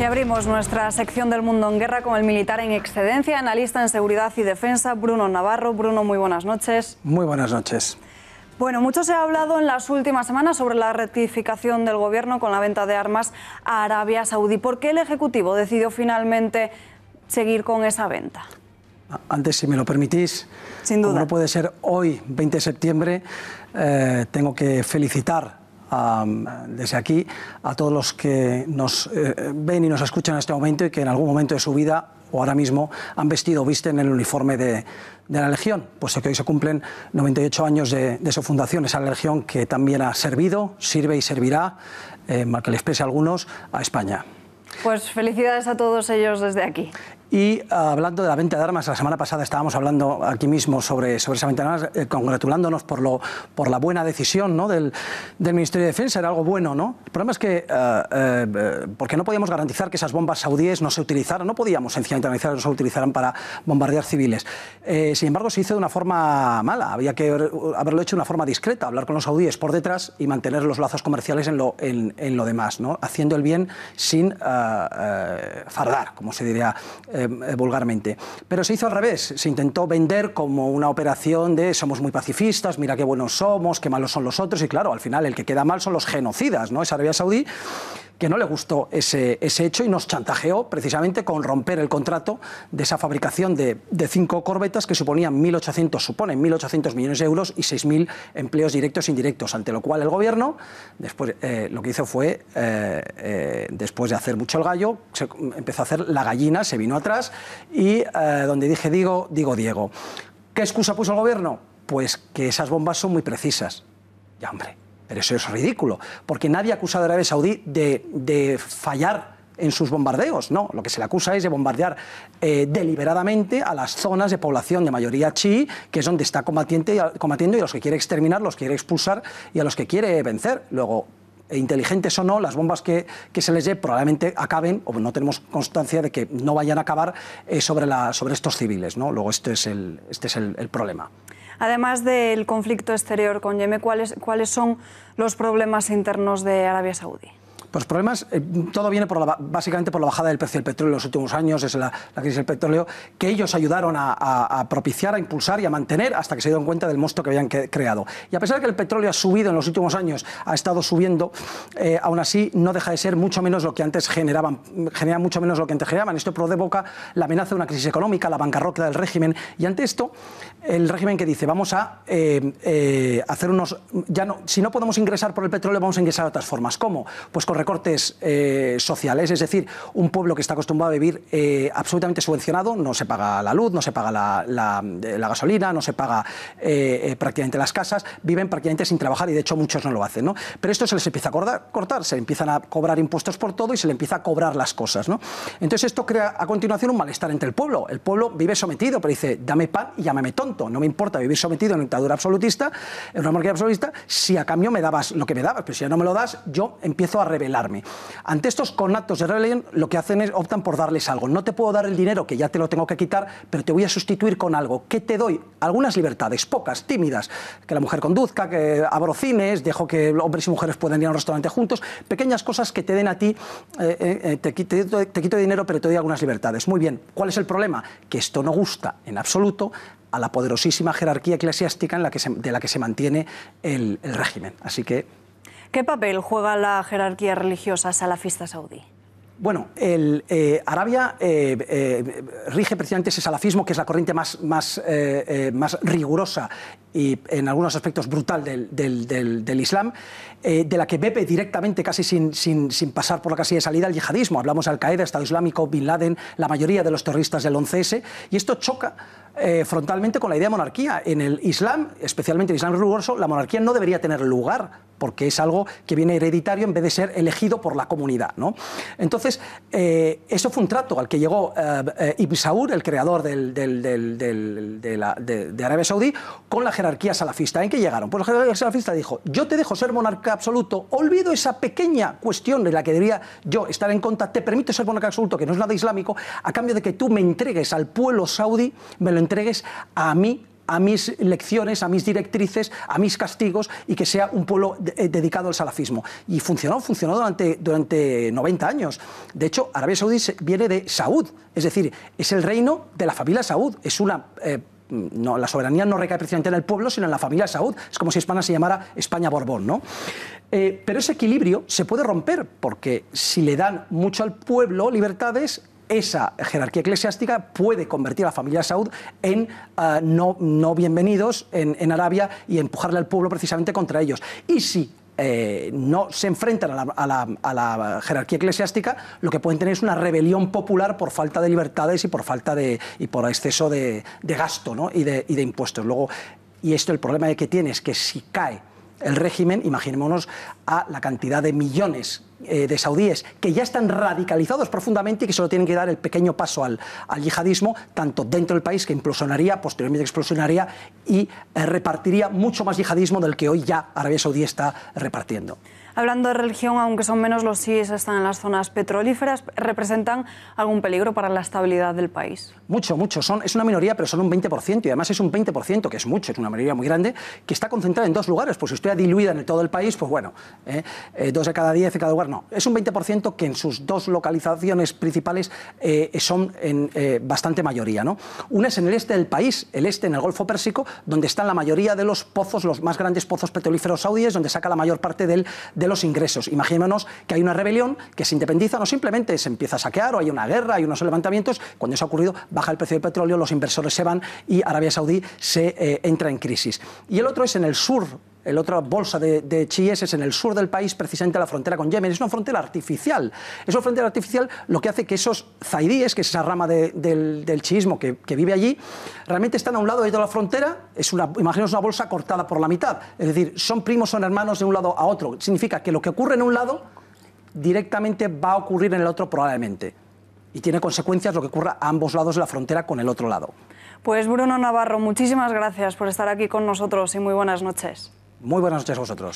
Y abrimos nuestra sección del Mundo en Guerra con el militar en excedencia, analista en seguridad y defensa, Bruno Navarro. Bruno, muy buenas noches. Muy buenas noches. Bueno, mucho se ha hablado en las últimas semanas sobre la rectificación del gobierno con la venta de armas a Arabia Saudí. ¿Por qué el Ejecutivo decidió finalmente seguir con esa venta? Antes, si me lo permitís, sin duda. Como no puede ser hoy, 20 de septiembre, tengo que felicitar desde aquí a todos los que nos ven y nos escuchan en este momento y que en algún momento de su vida o ahora mismo han vestido o visten el uniforme de la Legión, puesto que hoy se cumplen 98 años de su fundación, esa Legión que también ha servido, sirve y servirá, mal que le exprese a algunos, a España. Pues felicidades a todos ellos desde aquí. Y hablando de la venta de armas, la semana pasada estábamos hablando aquí mismo sobre esa venta de armas, congratulándonos por la buena decisión, ¿no?, del Ministerio de Defensa, era algo bueno, ¿no? El problema es que, porque no podíamos garantizar que esas bombas saudíes no se utilizaran, no podíamos sencillamente garantizar que no se utilizaran para bombardear civiles. Sin embargo, se hizo de una forma mala, había que haberlo hecho de una forma discreta, hablar con los saudíes por detrás y mantener los lazos comerciales en lo demás, ¿no?, haciendo el bien sin fardar, como se diría vulgarmente. Pero se hizo al revés, se intentó vender como una operación de somos muy pacifistas, mira qué buenos somos, qué malos son los otros, y claro, al final el que queda mal son los genocidas, ¿no? Es Arabia Saudí, que no le gustó ese hecho y nos chantajeó precisamente con romper el contrato de esa fabricación de 5 corbetas que suponen 1.800 millones de euros y 6.000 empleos directos e indirectos, ante lo cual el gobierno después lo que hizo fue, después de hacer mucho el gallo, empezó a hacer la gallina, se vino atrás y donde dije digo Diego. ¿Qué excusa puso el gobierno? Pues que esas bombas son muy precisas. Ya, hombre. Pero eso es ridículo, porque nadie ha acusado a Arabia Saudí de fallar en sus bombardeos, no, lo que se le acusa es de bombardear deliberadamente a las zonas de población de mayoría chií, que es donde está combatiendo y a los que quiere exterminar, los quiere expulsar y a los que quiere vencer. Luego, inteligentes o no, las bombas que se les dé probablemente acaben, o no tenemos constancia de que no vayan a acabar sobre estos civiles, ¿no? Luego este es el problema. Además del conflicto exterior con Yemen, ¿cuáles son los problemas internos de Arabia Saudí? Pues problemas, todo viene básicamente por la bajada del precio del petróleo en los últimos años, es la crisis del petróleo, que ellos ayudaron a propiciar, a impulsar y a mantener hasta que se dieron cuenta del monstruo que habían creado. Y a pesar de que el petróleo ha subido en los últimos años, ha estado subiendo, aún así no deja de ser mucho menos lo que antes genera mucho menos lo que antes generaban. Esto provoca la amenaza de una crisis económica, la bancarrota del régimen, y ante esto, el régimen que dice, vamos a hacer unos... si no podemos ingresar por el petróleo, vamos a ingresar de otras formas. ¿Cómo? Pues con recortes sociales, es decir, un pueblo que está acostumbrado a vivir absolutamente subvencionado, no se paga la luz, no se paga la gasolina, no se paga prácticamente las casas, viven prácticamente sin trabajar y de hecho muchos no lo hacen, ¿no? Pero esto se les empieza a cortar, se empiezan a cobrar impuestos por todo y se le empieza a cobrar las cosas, ¿no? Entonces esto crea a continuación un malestar entre el pueblo vive sometido, pero dice, dame pan y llámame tonto, no me importa vivir sometido en una dictadura absolutista, en una monarquía absolutista, si a cambio me dabas lo que me dabas, pero si ya no me lo das, yo empiezo a rebelarme. Ante estos conatos de rebelión, lo que hacen es optan por darles algo. No te puedo dar el dinero, que ya te lo tengo que quitar, pero te voy a sustituir con algo. ¿Qué te doy? Algunas libertades, pocas, tímidas. Que la mujer conduzca, que abro cines, dejo que hombres y mujeres puedan ir a un restaurante juntos. Pequeñas cosas que te den a ti, te quito dinero, pero te doy algunas libertades. Muy bien. ¿Cuál es el problema? Que esto no gusta en absoluto a la poderosísima jerarquía eclesiástica de la que se mantiene el régimen. Así que... ¿Qué papel juega la jerarquía religiosa salafista saudí? Bueno, Arabia rige precisamente ese salafismo, que es la corriente más rigurosa y en algunos aspectos brutal del Islam, de la que bebe directamente, casi sin pasar por la casilla de salida, el yihadismo. Hablamos de Al-Qaeda, Estado Islámico, Bin Laden, la mayoría de los terroristas del 11S, y esto choca frontalmente con la idea de monarquía. En el Islam, especialmente el Islam riguroso, la monarquía no debería tener lugar, porque es algo que viene hereditario en vez de ser elegido por la comunidad, ¿no? Entonces, eso fue un trato al que llegó Ibn Saud, el creador de Arabia Saudí, con la jerarquía salafista. ¿En qué llegaron? Pues la jerarquía salafista dijo, yo te dejo ser monarca absoluto, olvido esa pequeña cuestión de la que debería yo estar en contra, te permito ser monarca absoluto, que no es nada islámico, a cambio de que tú me entregues al pueblo saudí, me lo entregues a mí a mis lecciones, a mis directrices, a mis castigos, y que sea un pueblo dedicado al salafismo. Y funcionó durante 90 años. De hecho, Arabia Saudí viene de Saud, es decir, es el reino de la familia Saud. Es una... no, la soberanía no recae precisamente en el pueblo, sino en la familia Saud. Es como si España se llamara España Borbón, ¿no? Pero ese equilibrio se puede romper, porque si le dan mucho al pueblo libertades, esa jerarquía eclesiástica puede convertir a la familia Saud en no bienvenidos en Arabia y empujarle al pueblo precisamente contra ellos. Y si no se enfrentan a la jerarquía eclesiástica, lo que pueden tener es una rebelión popular por falta de libertades y por exceso de gasto, ¿no? y de impuestos. Luego, y esto, el problema que tiene es que si cae el régimen, imaginémonos a la cantidad de millones de saudíes que ya están radicalizados profundamente y que solo tienen que dar el pequeño paso al yihadismo, tanto dentro del país, que implosionaría, posteriormente explosionaría y repartiría mucho más yihadismo del que hoy ya Arabia Saudí está repartiendo. Hablando de religión, aunque son menos los chiíes, están en las zonas petrolíferas, ¿representan algún peligro para la estabilidad del país? Mucho. Es una minoría, pero son un 20%, y además es un 20%, que es mucho, es una mayoría muy grande, que está concentrada en 2 lugares. Pues si estuviera diluida en todo el país, pues bueno, 2 de cada 10 de cada lugar, no. Es un 20% que en sus 2 localizaciones principales son en bastante mayoría, ¿no? Una es en el este del país, el este, en el Golfo Pérsico, donde están la mayoría de los pozos, los más grandes pozos petrolíferos saudíes, donde saca la mayor parte de los ingresos. Imaginémonos que hay una rebelión, que se independiza, no simplemente se empieza a saquear, o hay una guerra, hay unos levantamientos. Cuando eso ha ocurrido, baja el precio del petróleo, los inversores se van y Arabia Saudí se entra en crisis. Y el otro es en el sur. La otra bolsa de chiíes es en el sur del país, precisamente a la frontera con Yemen. Es una frontera artificial. Es una frontera artificial, lo que hace que esos zaidíes, que es esa rama del chiismo que vive allí, realmente están a un lado de toda la frontera. Imaginaos una bolsa cortada por la mitad. Es decir, son primos, son hermanos de un lado a otro. Significa que lo que ocurre en un lado directamente va a ocurrir en el otro probablemente. Y tiene consecuencias lo que ocurra a ambos lados de la frontera con el otro lado. Pues Bruno Navarro, muchísimas gracias por estar aquí con nosotros y muy buenas noches. Muy buenas noches a vosotros.